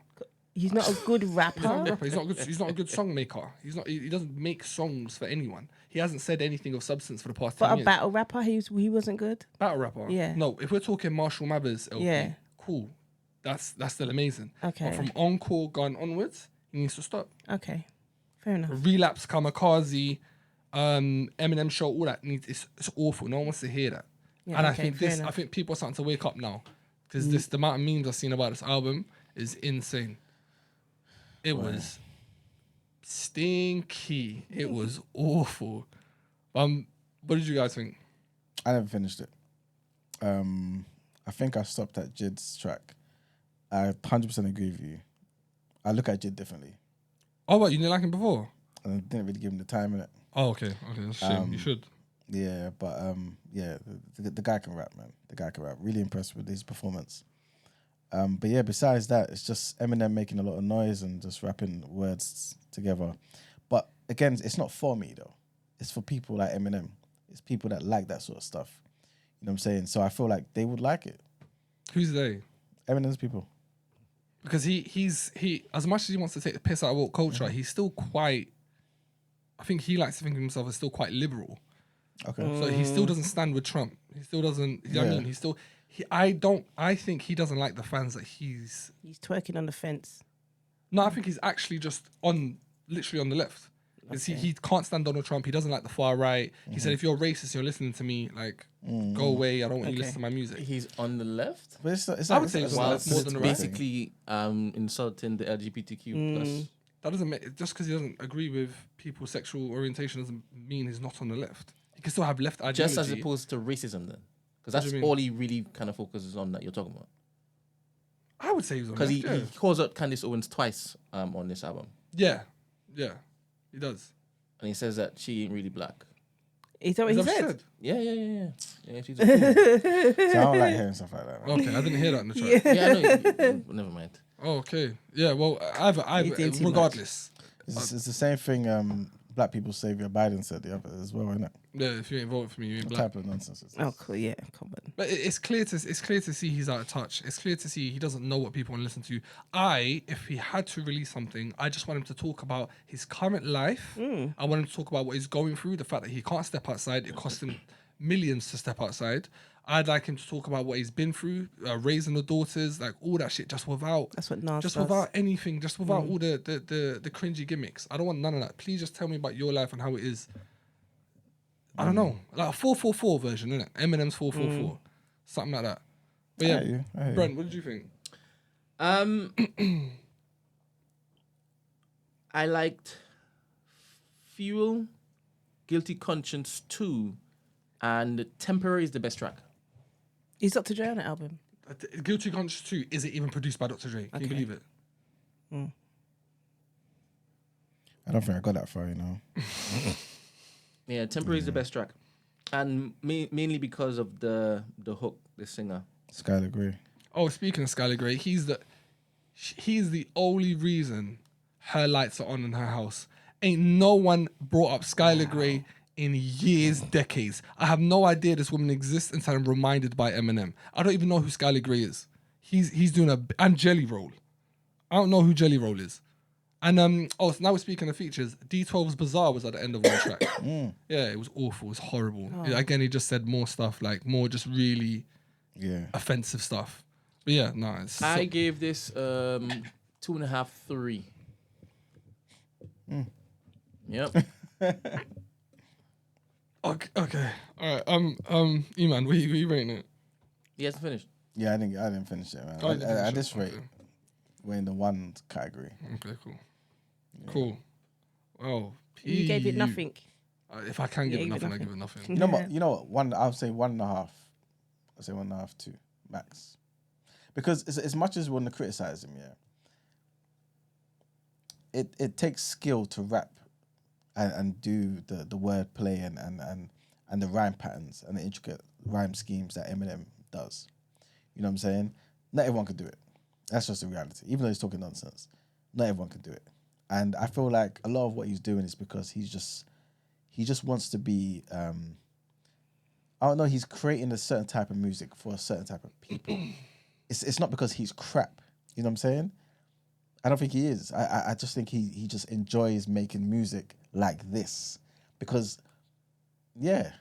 He's not a good He's not a good rapper. rapper. He's not a good song maker. He doesn't make songs for anyone. He hasn't said anything of substance for the past 10 But a years. battle rapper, he wasn't good. Battle rapper. Yeah. No, if we're talking Marshall Mathers LP, Yeah. cool. That's still amazing. Okay. But from Encore going onwards, he needs to stop. Okay, fair enough. Relapse, Kamikaze, Eminem Show, all that it's awful. No one wants to hear that. Yeah, and okay, I fair think enough. people are starting to wake up now because the amount of memes I've seen about this album is insane. It was stinky. It was awful. What did you guys think? I never finished it. I think I stopped at Jid's track. I 100% agree with you. I look at Jid differently, Oh, what, you didn't like him before? and I didn't really give him the time in it. Oh, okay, that's a shame. You should. Yeah, but yeah, the guy can rap, man. The guy can rap. Really impressed with his performance. But yeah, besides that, it's just Eminem making a lot of noise and just rapping words together. But again, it's not for me though. It's for people like Eminem. It's people that like that sort of stuff. You know what I'm saying? So I feel like they would like it. Who's they? Eminem's people. Because he as much as he wants to take the piss out of woke culture, he's still quite. I think he likes to think of himself as still quite liberal. Okay. So he still doesn't stand with Trump. He still doesn't. You know what I Yeah. mean? He's still. I think he doesn't like the fans that he's. He's twerking on the fence. No, I think he's actually just literally on the left. 'Cause he can't stand Donald Trump. He doesn't like the far right. He said, if you're racist and you're listening to me, like, go away. I don't want you to listen to my music. He's on the left. But it's I would say it's While left more than the right. basically insulting the LGBTQ plus. That doesn't make, just because he doesn't agree with people's sexual orientation doesn't mean he's not on the left. He can still have left ideology. Just as opposed to racism then. Because What that's do you mean? all he really kind of focuses on that you're talking about. I would say he was on the Because left. he calls out Candace Owens twice on this album. Yeah, he does. And he says that she ain't really black. Is that what Is he that what said? Yeah, she's a female. So I don't like hearing stuff like that. Man. Okay, I didn't hear that in the track. Yeah, I know. Never mind. Oh, okay. Yeah, well, I've He did too regardless. It's the same thing Black People's Savior Biden said the other as well, isn't it? Yeah, if you ain't voting for me, you ain't What black. type of nonsense is this? Oh, cool. Yeah, come on. But it's clear to see he's out of touch. It's clear to see he doesn't know what people want to listen to. If he had to release something, I just want him to talk about his current life. I want him to talk about what he's going through, the fact that he can't step outside. It costs him millions to step outside. I'd like him to talk about what he's been through, raising the daughters, like all that shit, just without That's what Nas just does. without anything, just without all the cringy gimmicks. I don't want none of that. Please just tell me about your life and how it is. I don't know, like a 444 version, innit? Eminem's 444, something like that. But I yeah, hear you. Brent, what did you think? I liked Fuel, Guilty Conscience 2, and Temporary is the best track. Is Dr. Dre on the album? Guilty Conscience 2 isn't even produced by Dr. Dre. Can you Okay. believe it? I don't think I got that far, you know. Yeah, Temporary is the best track. And mainly because of the hook, the singer. Skylar Grey. Oh, speaking of Skylar Grey, he's the only reason her lights are on in her house. Ain't no one brought up Skylar Grey in years, decades. I have no idea this woman exists until I'm reminded by Eminem. I don't even know who Skylar Grey is. He's doing and Jelly Roll. I don't know who Jelly Roll is. And so now we're speaking of features. D12's Bazaar was at the end of one track. Yeah, it was awful. It was horrible. Again, he just said more stuff, like more just really offensive stuff. But yeah, no, it's I gave this 2.5, 3. Yep. okay. All right. E-Man, we rating it. He hasn't finished. Yeah, I didn't finish it, man. Oh, you didn't finish At it? this rate, Okay. we're in the one category. Okay, cool. Cool. Oh, You gave it nothing. If I can give Yeah, it you give nothing, I it give it nothing. You know what? You know what? One, I'll say 1.5. I'll say 1.5, 2 max. Because as much as we want to criticize him, it takes skill to rap and do the word play and the rhyme patterns and the intricate rhyme schemes that Eminem does. You know what I'm saying? Not everyone could do it. That's just the reality. Even though he's talking nonsense, not everyone can do it. And I feel like a lot of what he's doing is because he just wants to be. I don't know. He's creating a certain type of music for a certain type of people. It's not because he's crap. You know what I'm saying? I don't think he is. I just think he just enjoys making music like this because, yeah,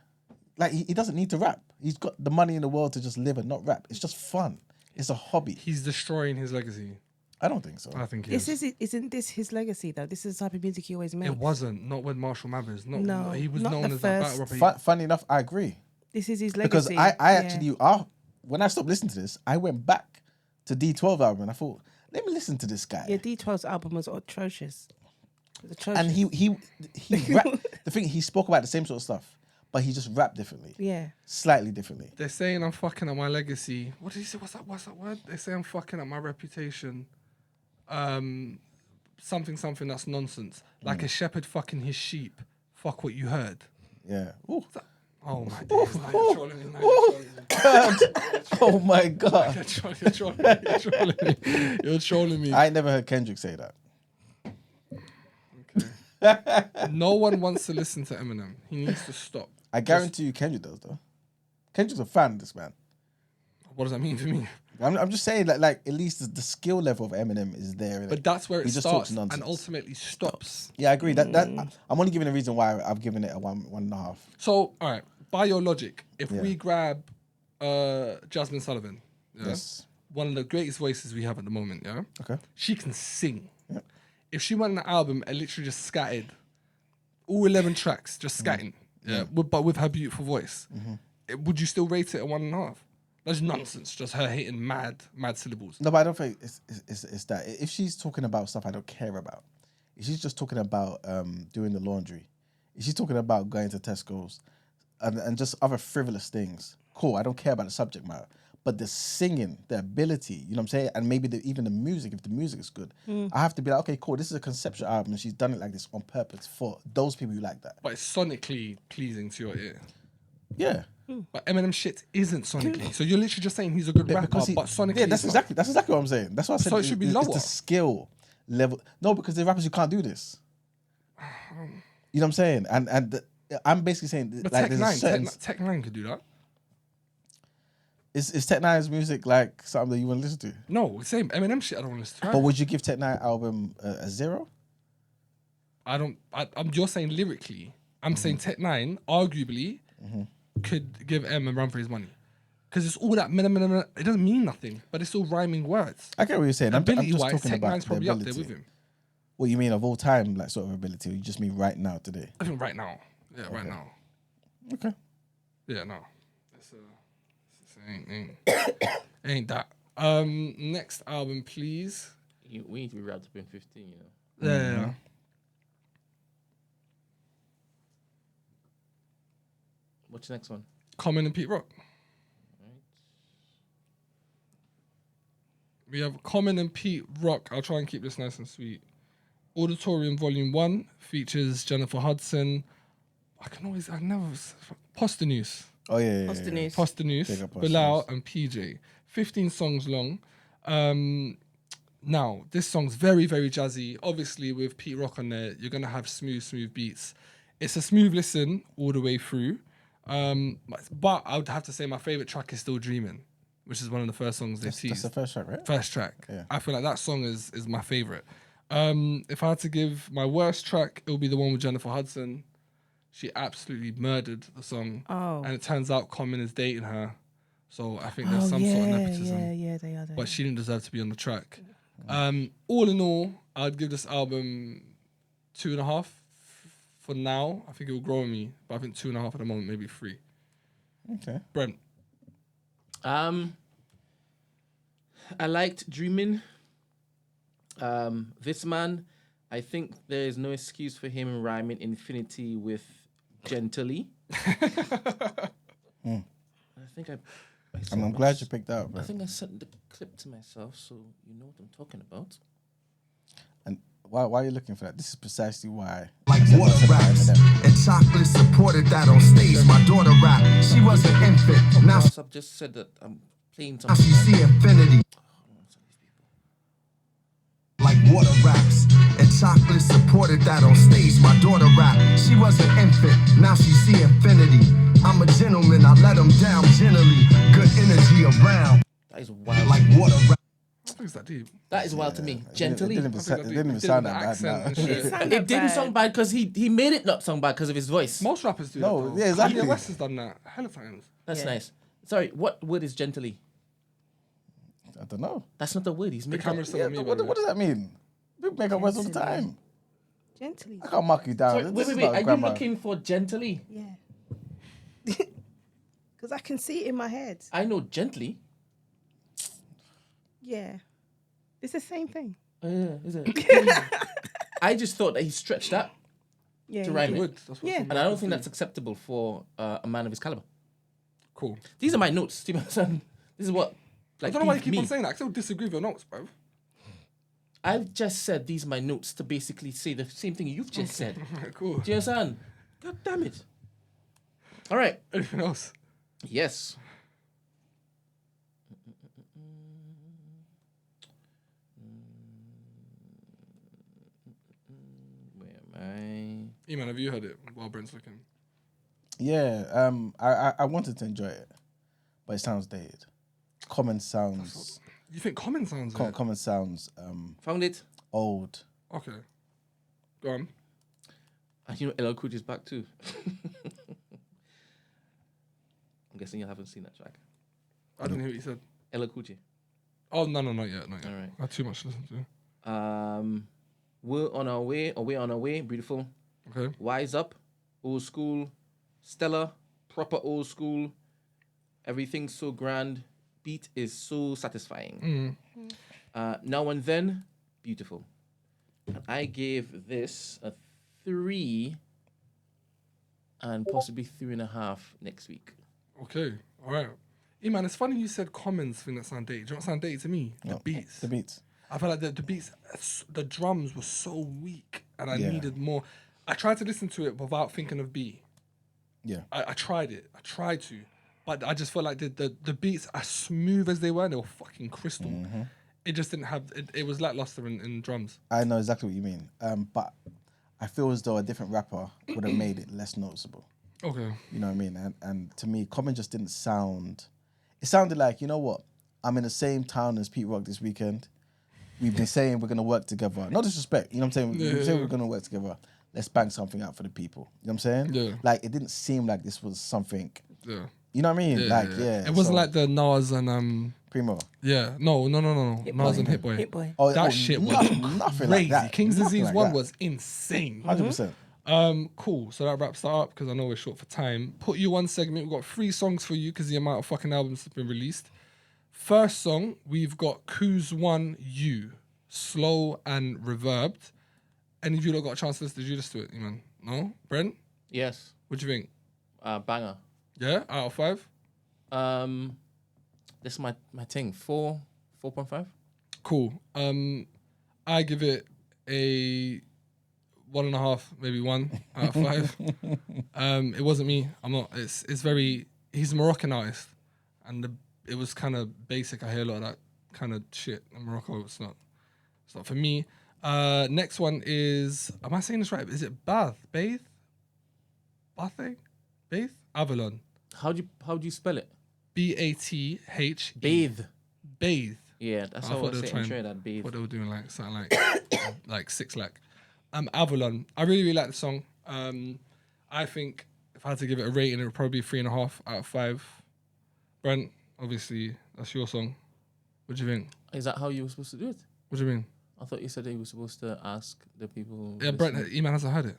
like he doesn't need to rap. He's got the money in the world to just live and not rap. It's just fun. It's a hobby. He's destroying his legacy. I don't think so. I think he is. Isn't this his legacy though? This is the type of music he always made. It wasn't. Not with Marshall Mathers. No, He was not known the as that battle first. rapper. Funny enough, I agree. This is his Because legacy. I actually, when I stopped listening to this, I went back to D12 album and I thought, let me listen to this guy. Yeah, D12's album was atrocious. It was atrocious. And he rapped, the thing, he spoke about the same sort of stuff, but he just rapped differently. Yeah. Slightly differently. They're saying I'm fucking up my legacy. What did he say? What's that word? They say I'm fucking up my reputation. Something that's nonsense. Like a shepherd fucking his sheep. Fuck what you heard. Yeah. Ooh. Oh my days. Now you're trolling me. Now you're trolling me. Oh my God. You're trolling me. You're trolling me. I ain't never heard Kendrick say that. Okay. No one wants to listen to Eminem. He needs to stop. I guarantee you Kendrick does though. Kendrick's a fan of this man. What does that mean for me? I'm just saying that like at least the skill level of Eminem is there. But that's where it He just talks starts and nonsense. ultimately stops. Yeah, I agree. That I'm only giving a reason why I've given it a 1.5. So, all right, by your logic, if Yeah. we grab Jasmine Sullivan, yeah, Yes. one of the greatest voices we have at the moment, yeah, Okay. she can sing. Yeah. If she went on an album and literally just scattered all 11 tracks, just scatting, yeah, but with her beautiful voice, would you still rate it a 1.5? That's nonsense. Just her hitting mad syllables. No, but I don't think it's that. If she's talking about stuff I don't care about, if she's just talking about doing the laundry, if she's talking about going to Tesco's and just other frivolous things, cool. I don't care about the subject matter. But the singing, the ability, you know what I'm saying? And maybe even the music, if the music is good, I have to be like, okay, cool, this is a conceptual album and she's done it like this on purpose for those people who like that. But it's sonically pleasing to your ear. Yeah. But Eminem shit isn't sonically. So you're literally just saying he's a good rapper, but sonically. Yeah, that's he's not. exactly what I'm saying. That's why I said So it should be It's lower. the skill level. No, because the rappers who can't do this. You know what I'm saying? And I'm basically saying But like Tech there's a 9, certain. Tech 9 could do that. Is Tech Nine's music like something that you want to listen to? No, same Eminem shit. I don't want to listen to. But would you give Tech Nine album a 0? You're saying lyrically. I'm saying Tech 9 arguably could give M a run for his money. Because it's all that minimum. It doesn't mean nothing, but it's all rhyming words. I get what you're saying. I'm just Ability-wise, talking Tech about 9's the probably up there ability. with him. What you mean of all time, like sort of ability? Or you just mean right now, today? I think right now. Yeah, right now. Okay. Yeah, no. It's ain't that. Next album, please. We need to be wrapped up in 15, you know. Yeah. What's the next one? Common and Pete Rock. We have Common and Pete Rock. I'll try and keep this nice and sweet. Auditorium Volume 1 features Jennifer Hudson. I never. Postanus. Oh yeah. What's the news? Postanus, Big up Bilal, Postanus. and PJ. 15 songs long. Now, this song's very, very jazzy. Obviously, with Pete Rock on there, you're going to have smooth beats. It's a smooth listen all the way through. But I would have to say my favorite track is still Dreamin', which is one of the first songs they That's teased. the first track, right? First track. Yeah. I feel like that song is my favorite. If I had to give my worst track, it would be the one with Jennifer Hudson. She absolutely murdered the song. Oh. And it turns out Common is dating her. So I think there's some sort of nepotism. Yeah, they are. But she didn't deserve to be on the track. All in all, I'd give this album 2.5 for now. I think it will grow on me, but I think 2.5 at the moment, maybe 3. Okay. Brent. I liked Dreamin'. This man, I think there is no excuse for him rhyming infinity with gently. I think I'm glad you picked that up. I Bro. think I sent the clip to myself, so you know what I'm talking about. And why are you looking for that? This is precisely why. Like water raps and chocolate supported that on stage. My daughter rap, she was an infant. Now I've just said that I'm playing she something. see infinity. Like water raps. And chocolate supported that on stage. My daughter rap. She was an infant, now she see infinity. I'm a gentleman, I let them down gently. Good energy around. That is wild. Like water rap. I think it's that deep. That is wild to me. Gently. It didn't even sound that bad. accent and No. shit. It didn't sound bad because he made it not sound bad because of his voice. Most rappers do No, that. though. yeah, exactly. Kanye West has done that hella times. That's Yeah. nice. Sorry, what word is gently? I don't know. That's not the word. He's The made camera's up. still on me. by What the way. does that mean? We make up words all the time. Gently. I can't mark you down. Sorry, This wait. is not Are you grammar. looking for gently? Yeah. Because I can see it in my head. I know gently. Yeah. It's the same thing. Is it? I just thought that he stretched that, Yeah. To you rhyme do. it. Wood. That's what Yeah. some and I don't rappers think do. that's acceptable for a man of his caliber. Cool. These are my notes, Stephen. This is what. I Like, don't know why you peeved keep me. on saying that. I still disagree with your notes, bro. I've just said these are my notes to basically say the same thing you've just said. Cool. Do you understand? God damn it. All right. Anything else? Yes. Where am E-man, have you heard it while Brent's looking? Yeah, I wanted to enjoy it, but it sounds dated. Common sounds, You think Common sounds good? common sounds I? Found it. old. Okay. Go on. And you know, LL Cool J's back too. I'm guessing you haven't seen that track. I didn't hear what you said. LL Cool J. Oh, no, not yet. Not yet. All right. I had too much to listen to. We're on our way, or we're on our way. Beautiful. Okay. Wise Up, Old School, Stellar, Proper Old School. Everything's so grand. Beat is so satisfying. Now and Then, beautiful. And I gave this a 3 and possibly 3.5 next week. Okay. All right. E-man, it's funny you said Common's thing that sound dated. Do you know what sound dated to me? The beats. The beats. I felt like the beats, the drums were so weak and I Yeah. needed more. I tried to listen to it without thinking of B. Yeah. I tried it. I tried to. But I just felt like the beats, as smooth as they were fucking crystal. It just didn't have, it was lackluster in drums. I know exactly what you mean. But I feel as though a different rapper would have made it less noticeable. Okay. You know what I mean? And to me, Common just didn't sound. It sounded like, you know what? I'm in the same town as Pete Rock this weekend. We've been saying we're gonna work together. No disrespect, you know what I'm saying? We've been saying we're gonna work together. Let's bang something out for the people. You know what I'm saying? Yeah. Like it didn't seem like this was something. Yeah. You know what I mean? It wasn't so- like the Nas and Primo. yeah. No. Nas and Hit Boy. Hit Boy. Oh, That shit was nothing crazy. like that. King's Nothing Disease like 1 that. was insane. 100%. Cool. So that wraps that up because I know we're short for time. Put you one segment. We've got 3 songs for you because the amount of fucking albums have been released. First song, we've got Kuz 1 You, slow and reverbed. Any of you that got a chance to listen, did you listen to it, man? No? Brent? Yes. What do you think? Banger. Yeah? Out of 5? This is my thing. 4.5. Cool. I give it a 1.5, maybe 1 out of 5. It wasn't me. I'm not. It's very. He's a Moroccan artist, and it was kind of basic. I hear a lot of that kind of shit in Morocco. It's not for me. Next one is. Am I saying this right? Is it Bathe? Bathe? Avalon. How do you spell it? Bathe. Bathe. Bathe. Yeah, that's I how I thought was they were saying. trying- That bathe. What they were doing, like something like 6 lakh. Avalon. I really like the song. I think if I had to give it a rating, it would probably be 3.5 out of 5. Brent, obviously that's your song. What do you think? Is that how you were supposed to do it? What do you mean? I thought you said that you were supposed to ask the people. Yeah, Brent, E-man hasn't heard it.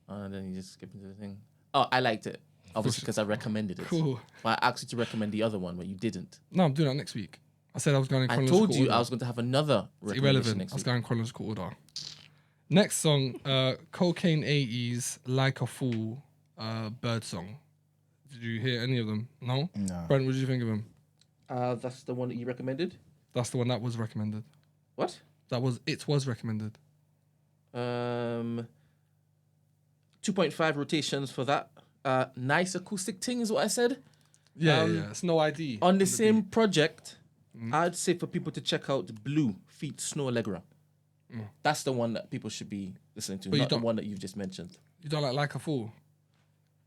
And then you just skip into the thing. Oh, I liked it. Obviously, because I recommended it. Cool. But I asked you to recommend the other one, but you didn't. No, I'm doing that next week. I said I was going in I chronological told you order. I was going to have another It's recommendation irrelevant. next I was week. going in chronological order. Next song, Cocaine 80s, Like a Fool, Birdsong. Did you hear any of them? No? No. Brent, what did you think of them? That's the one that you recommended? That's the one that was recommended. What? It was recommended. 2.5 rotations for that. Nice acoustic thing is what I said. Yeah, it's no ID. On the same beat. project, I'd say for people to check out Blue feat Snow Allegra. That's the one that people should be listening to, But you not the don't- one that you've just mentioned. You don't like a fool?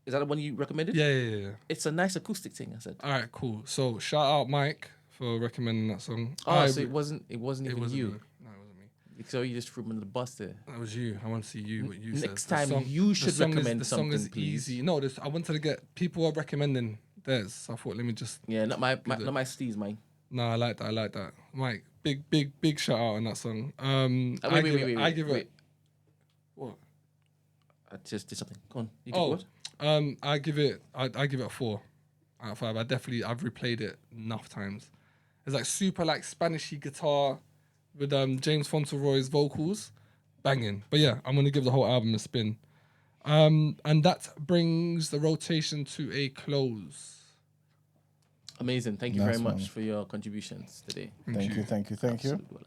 Is that the one you recommended? Yeah. It's a nice acoustic thing, I said. All right, cool. So shout out Mike for recommending that song. Oh, so it wasn't even you. me. No, it wasn't me. So you just threw him under the bus there. That was you. I want to see you. What you said. Next The time song- you should the song recommend the song is something, please. easy. No, I wanted to get people are recommending theirs. So I thought, let me just. Yeah, not my Steve's, mine. No, I like that. Mike, big shout out on that song. I Wait. give it. What? I just did something. Go on. You give it what? I give it a 4 out of 5. I've replayed it enough times. It's like super like Spanishy guitar with James Fauntleroy's vocals, banging. But yeah, I'm gonna give the whole album a spin. And that brings the rotation to a close. Amazing. Thank you Nice very much one. for your contributions today. Thank you. Absolute well.